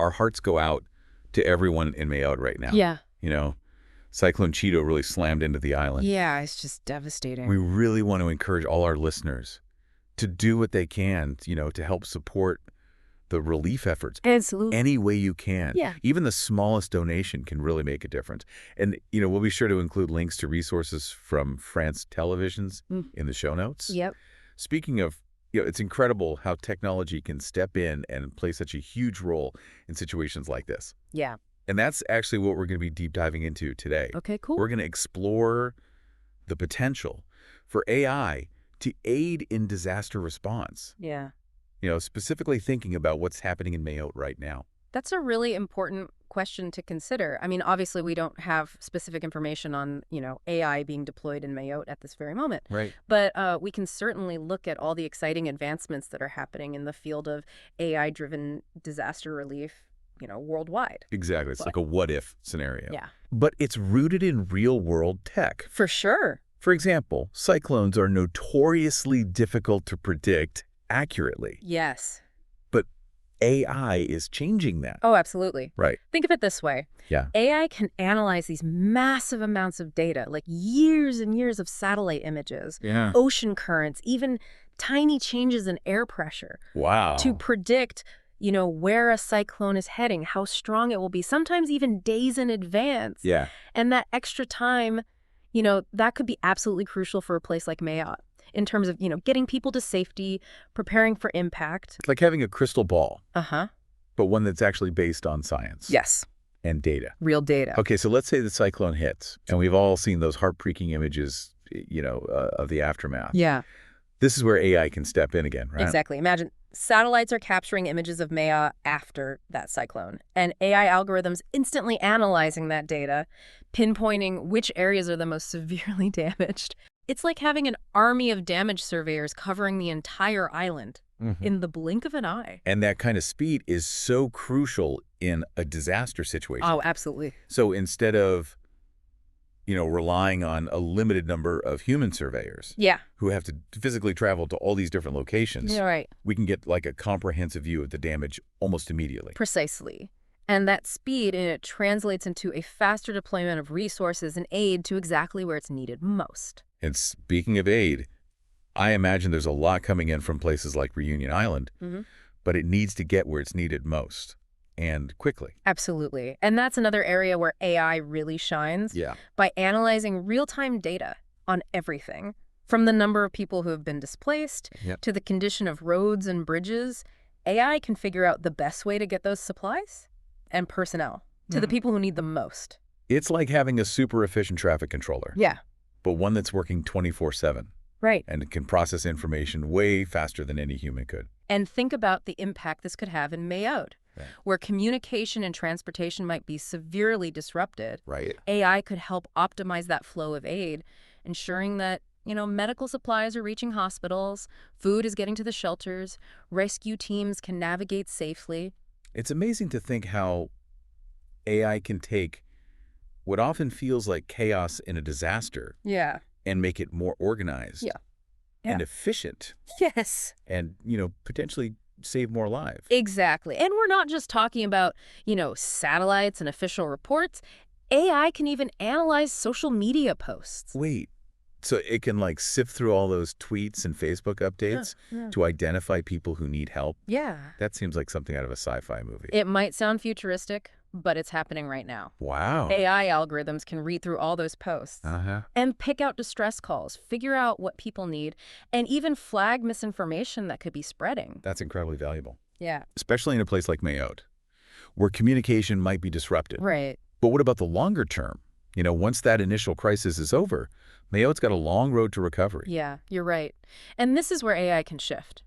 our hearts go out to everyone in Mayotte right now. Yeah. You know, Cyclone Cheeto really slammed into the island. Yeah, it's just devastating. We really want to encourage all our listeners to do what they can, to help support the relief efforts. Absolutely. Any way you can. Yeah. Even the smallest donation can really make a difference. And, we'll be sure to include links to resources from France televisions in the show notes. Yep. Speaking of, it's incredible how technology can step in and play such a huge role in situations like this. Yeah. And that's actually what we're going to be deep diving into today. Okay, cool. We're going to explore the potential for AI to aid in disaster response. Yeah. Specifically thinking about what's happening in Mayotte right now. That's a really important question to consider. I mean, obviously, we don't have specific information on, AI being deployed in Mayotte at this very moment. Right. But we can certainly look at all the exciting advancements that are happening in the field of AI-driven disaster relief, worldwide. Exactly. It's like a what-if scenario. Yeah. But it's rooted in real-world tech. For sure. For example, cyclones are notoriously difficult to predict accurately. Yes. But AI is changing that. Oh, absolutely. Right. Think of it this way. Yeah. AI can analyze these massive amounts of data, like years and years of satellite images, ocean currents, even tiny changes in air pressure. Wow. To predict, where a cyclone is heading, how strong it will be, sometimes even days in advance. Yeah. And that extra time, that could be absolutely crucial for a place like Mayotte in terms of, getting people to safety, preparing for impact. It's like having a crystal ball. Uh-huh. But one that's actually based on science. Yes. And data. Real data. Okay, so let's say the cyclone hits, and we've all seen those heart-breaking images, of the aftermath. Yeah. This is where AI can step in again, right? Exactly. Imagine satellites are capturing images of Mayotte after that cyclone, and AI algorithms instantly analyzing that data, pinpointing which areas are the most severely damaged. It's like having an army of damage surveyors covering the entire island in the blink of an eye. And that kind of speed is so crucial in a disaster situation. Oh, absolutely. So instead of, relying on a limited number of human surveyors who have to physically travel to all these different locations, we can get like a comprehensive view of the damage almost immediately. Precisely. And that speed, it translates into a faster deployment of resources and aid to exactly where it's needed most. And speaking of aid, I imagine there's a lot coming in from places like Réunion Island, but it needs to get where it's needed most and quickly. Absolutely. And that's another area where AI really shines by analyzing real-time data on everything, from the number of people who have been displaced to the condition of roads and bridges. AI can figure out the best way to get those supplies and personnel to the people who need them most. It's like having a super efficient traffic controller. Yeah. But one that's working 24/7. Right. And it can process information way faster than any human could. And think about the impact this could have in Mayotte, where communication and transportation might be severely disrupted. Right. AI could help optimize that flow of aid, ensuring that, medical supplies are reaching hospitals, food is getting to the shelters, rescue teams can navigate safely. It's amazing to think how AI can take what often feels like chaos in a disaster and make it more organized and efficient. Yes. And, potentially save more lives. Exactly. And we're not just talking about, satellites and official reports. AI can even analyze social media posts. Wait, so it can sift through all those tweets and Facebook updates to identify people who need help? Yeah. That seems like something out of a sci-fi movie. It might sound futuristic, but it's happening right now. Wow. AI algorithms can read through all those posts and pick out distress calls, figure out what people need, and even flag misinformation that could be spreading. That's incredibly valuable. Yeah. Especially in a place like Mayotte, where communication might be disrupted. Right. But what about the longer term? Once that initial crisis is over, Mayotte's got a long road to recovery. Yeah, you're right. And this is where AI can shift.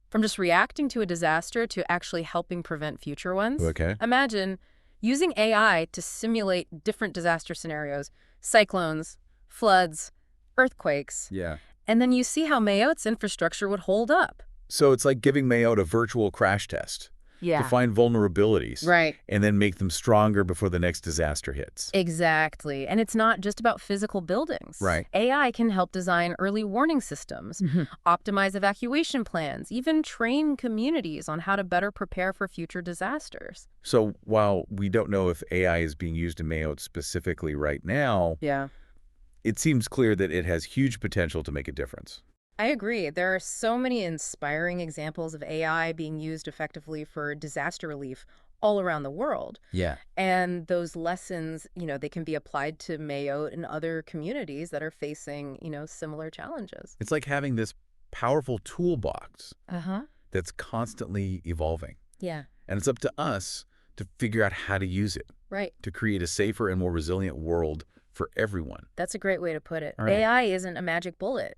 From just reacting to a disaster to actually helping prevent future ones. Okay. Imagine using AI to simulate different disaster scenarios, cyclones, floods, earthquakes. Yeah. And then you see how Mayotte's infrastructure would hold up. So it's like giving Mayotte a virtual crash test. to find vulnerabilities and then make them stronger before the next disaster hits. Exactly. And it's not just about physical buildings. AI can help design early warning systems, optimize evacuation plans, even train communities on how to better prepare for future disasters. So while we don't know if AI is being used in Mayotte specifically right now, it seems clear that it has huge potential to make a difference. I agree. There are so many inspiring examples of AI being used effectively for disaster relief all around the world. And those lessons, they can be applied to Mayotte and other communities that are facing, similar challenges. It's like having this powerful toolbox that's constantly evolving. And it's up to us to figure out how to use it to create a safer and more resilient world for everyone. That's a great way to put it. AI isn't a magic bullet.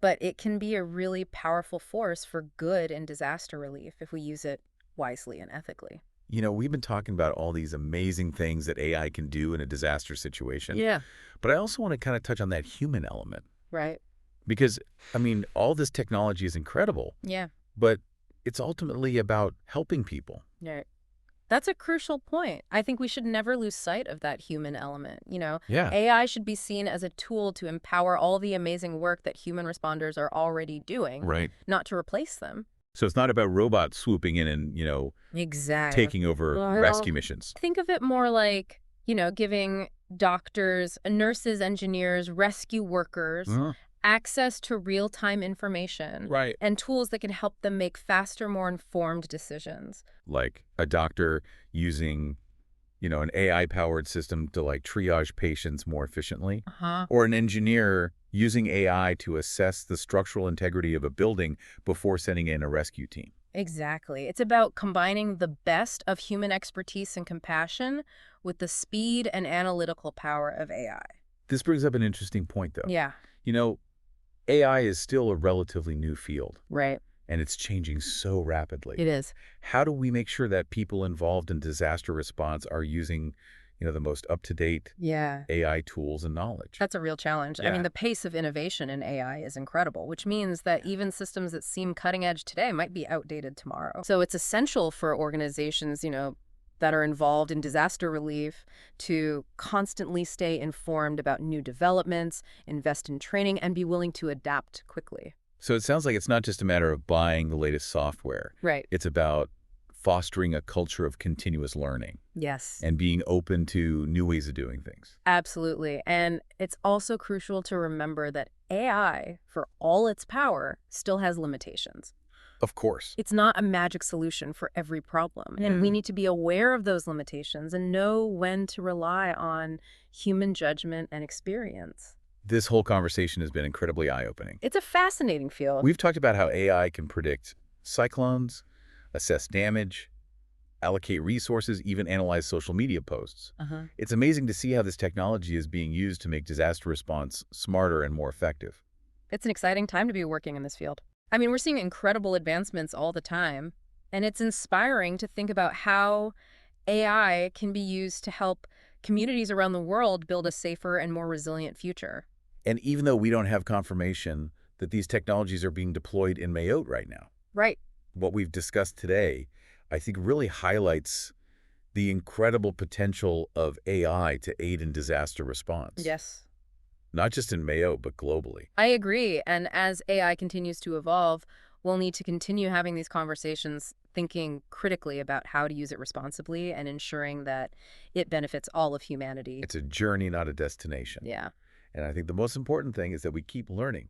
But it can be a really powerful force for good in disaster relief if we use it wisely and ethically. We've been talking about all these amazing things that AI can do in a disaster situation. But I also want to kind of touch on that human element. Because, all this technology is incredible. But it's ultimately about helping people. That's a crucial point. I think we should never lose sight of that human element. AI should be seen as a tool to empower all the amazing work that human responders are already doing, not to replace them. So it's not about robots swooping in and, taking over rescue missions. Think of it more like, giving doctors, nurses, engineers, rescue workers access to real-time information and tools that can help them make faster, more informed decisions. Like a doctor using, an AI-powered system to triage patients more efficiently, or an engineer using AI to assess the structural integrity of a building before sending in a rescue team. Exactly. It's about combining the best of human expertise and compassion with the speed and analytical power of AI. This brings up an interesting point, though. AI is still a relatively new field. And it's changing so rapidly. It is. How do we make sure that people involved in disaster response are using, the most up-to-date AI tools and knowledge? That's a real challenge. The pace of innovation in AI is incredible, which means that even systems that seem cutting edge today might be outdated tomorrow. So it's essential for organizations, that are involved in disaster relief to constantly stay informed about new developments, invest in training, and be willing to adapt quickly. So it sounds like it's not just a matter of buying the latest software. It's about fostering a culture of continuous learning. And being open to new ways of doing things. Absolutely. And it's also crucial to remember that AI, for all its power, still has limitations. Of course. It's not a magic solution for every problem. And we need to be aware of those limitations and know when to rely on human judgment and experience. This whole conversation has been incredibly eye-opening. It's a fascinating field. We've talked about how AI can predict cyclones, assess damage, allocate resources, even analyze social media posts. It's amazing to see how this technology is being used to make disaster response smarter and more effective. It's an exciting time to be working in this field. We're seeing incredible advancements all the time, and it's inspiring to think about how AI can be used to help communities around the world build a safer and more resilient future. And even though we don't have confirmation that these technologies are being deployed in Mayotte right now. What we've discussed today, I think, really highlights the incredible potential of AI to aid in disaster response. Not just in Mayotte, but globally. I agree. And as AI continues to evolve, we'll need to continue having these conversations, thinking critically about how to use it responsibly and ensuring that it benefits all of humanity. It's a journey, not a destination. And I think the most important thing is that we keep learning,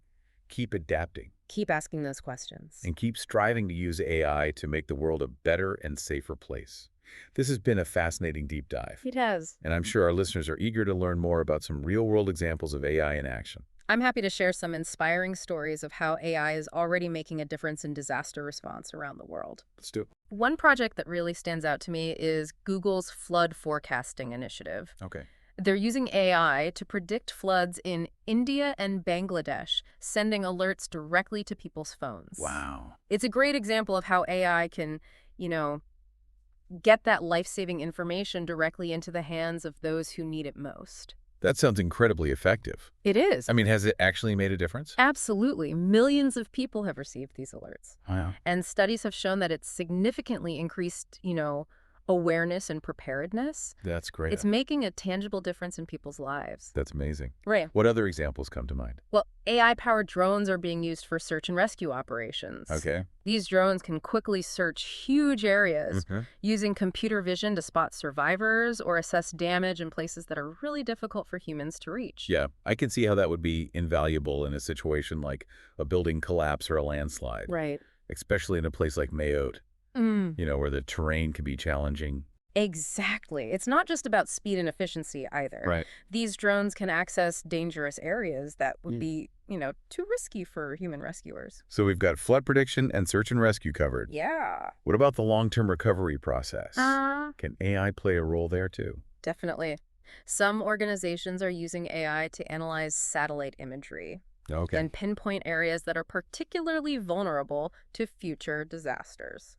keep adapting. Keep asking those questions. And keep striving to use AI to make the world a better and safer place. This has been a fascinating deep dive. It has. And I'm sure our listeners are eager to learn more about some real-world examples of AI in action. I'm happy to share some inspiring stories of how AI is already making a difference in disaster response around the world. Let's do it. One project that really stands out to me is Google's flood forecasting initiative. They're using AI to predict floods in India and Bangladesh, sending alerts directly to people's phones. Wow. It's a great example of how AI can, get that life-saving information directly into the hands of those who need it most. That sounds incredibly effective. It is. I mean, has it actually made a difference? Absolutely. Millions of people have received these alerts. Wow. And studies have shown that it's significantly increased, awareness and preparedness. That's great. It's making a tangible difference in people's lives. That's amazing. Right. What other examples come to mind? Well, AI-powered drones are being used for search and rescue operations. Okay. These drones can quickly search huge areas using computer vision to spot survivors or assess damage in places that are really difficult for humans to reach. Yeah, I can see how that would be invaluable in a situation like a building collapse or a landslide. Right. Especially in a place like Mayotte, where the terrain can be challenging. Exactly. It's not just about speed and efficiency either. Right. These drones can access dangerous areas that would be, too risky for human rescuers. So we've got flood prediction and search and rescue covered. Yeah. What about the long-term recovery process? Can AI play a role there too? Definitely. Some organizations are using AI to analyze satellite imagery and pinpoint areas that are particularly vulnerable to future disasters.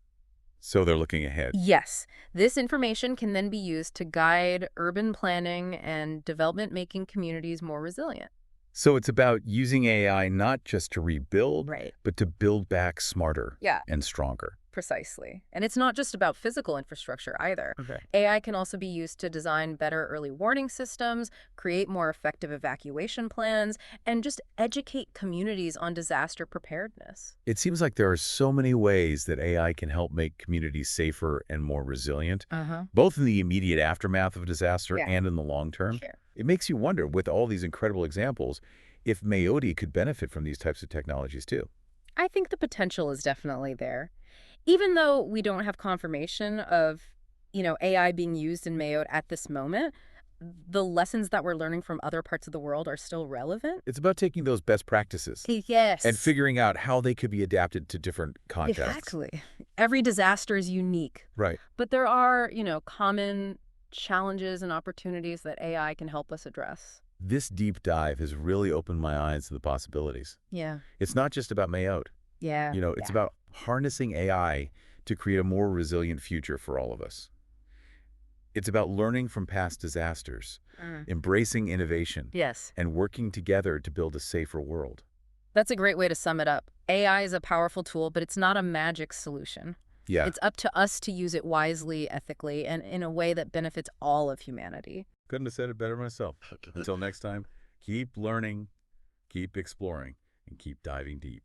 So they're looking ahead. Yes. This information can then be used to guide urban planning and development, making communities more resilient. So it's about using AI not just to rebuild, Right. but to build back smarter Yeah. and stronger. Precisely. And it's not just about physical infrastructure either. Okay. AI can also be used to design better early warning systems, create more effective evacuation plans, and just educate communities on disaster preparedness. It seems like there are so many ways that AI can help make communities safer and more resilient, both in the immediate aftermath of disaster and in the long term. Sure. It makes you wonder, with all these incredible examples, if Mayotte could benefit from these types of technologies too. I think the potential is definitely there. Even though we don't have confirmation of, AI being used in Mayotte at this moment, the lessons that we're learning from other parts of the world are still relevant. It's about taking those best practices Yes. and figuring out how they could be adapted to different contexts. Exactly. Every disaster is unique. Right. But there are, common challenges and opportunities that AI can help us address. This deep dive has really opened my eyes to the possibilities. Yeah. It's not just about Mayotte. Yeah. It's about harnessing AI to create a more resilient future for all of us. It's about learning from past disasters, embracing innovation, and working together to build a safer world. That's a great way to sum it up. AI is a powerful tool, but it's not a magic solution. Yeah. It's up to us to use it wisely, ethically, and in a way that benefits all of humanity. Couldn't have said it better myself. Until next time, keep learning, keep exploring, and keep diving deep.